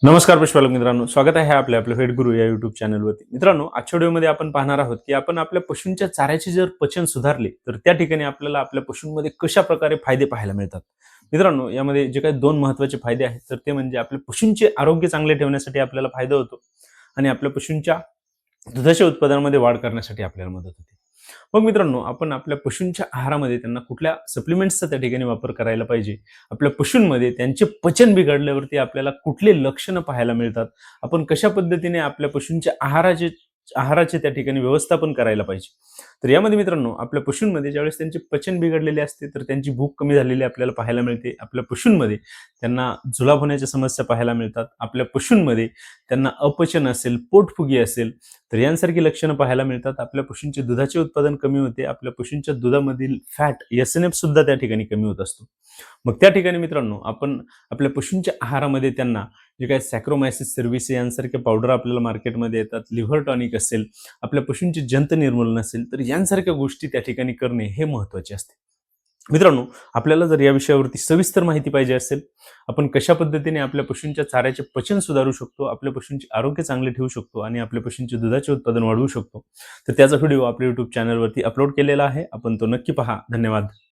नमस्कार पुष्पालक मित्रांनो, स्वागत आहे आपल्या फेट गुरु या युट्यूब चॅनलवरती. मित्रांनो, आजच्या व्हिडिओमध्ये आपण पाहणार आहोत की आपण आपल्या पशूंच्या चाऱ्याचे जर पचन सुधारले तर त्या ठिकाणी आपल्याला आपल्या पशूंमध्ये कशा प्रकारे फायदे पाहायला मिळतात. मित्रांनो, यामध्ये जे काही दोन महत्त्वाचे फायदे आहेत तर ते म्हणजे आपल्या पशूंचे आरोग्य चांगले ठेवण्यासाठी आपल्याला फायदा होतो आणि आपल्या पशूंच्या दुधाच्या उत्पादनामध्ये वाढ करण्यासाठी आपल्याला मदत होते. मग मित्रांनो, आपण आपल्या पशूंच्या आहारामध्ये त्यांना कुठल्या सप्लिमेंट्सचा त्या ठिकाणी वापर करायला पाहिजे, आपल्या पशूंमध्ये त्यांचे पचन बिघडल्यावरती आपल्याला कुठले लक्षणं पाहायला मिळतात, आपण कशा पद्धतीने आपल्या पशूंच्या आहाराचे त्या ठिकाणी व्यवस्थापन करायला पाहिजे. तर यामध्ये मित्रांनो, आपल्या पशूंमध्ये ज्यावेळेस त्यांचे पचन बिघडलेले असते तर त्यांची भूक कमी झालेली आपल्याला पाहायला मिळते. आपल्या पशूंमध्ये त्यांना जुलाब होण्याच्या समस्या पाहायला मिळतात. आपल्या पशूंमध्ये त्यांना अपचन असेल, पोटफुगी असेल तर यांसारखी लक्षणं पाहायला मिळतात. आपल्या पशूंचे दुधाचे उत्पादन कमी होते. आपल्या पशूंच्या दुधामधील फॅट एसएनएफ सुद्धा त्या ठिकाणी कमी होत असतो. मग त्या ठिकाणी मित्रांनो, आपण आपल्या पशूंच्या आहारामध्ये त्यांना जे काही सॅक्रोमायसिस सर्व्हिस यांसारखे पावडर आपल्याला मार्केटमध्ये येतात, लिव्हर टॉनिक असेल, आपल्या पशूंचे जंत निर्मूलन असेल तर यांसारख्या गोष्टी त्या ठिकाणी करणे हे महत्त्वाचे असते. मित्रांनो, आपल्याला जर या विषयावरती सविस्तर माहिती पाहिजे असेल, आपण कशा पद्धतीने आपल्या पशूंच्या चाऱ्याचे पचन सुधारू शकतो, आपल्या पशूंचे आरोग्य चांगले ठेवू शकतो आणि आपल्या पशूंचे दुधाचे उत्पादन वाढवू शकतो, तर त्याचा व्हिडिओ आपल्या YouTube चॅनलवरती अपलोड केलेला आहे. आपण तो नक्की पहा. धन्यवाद.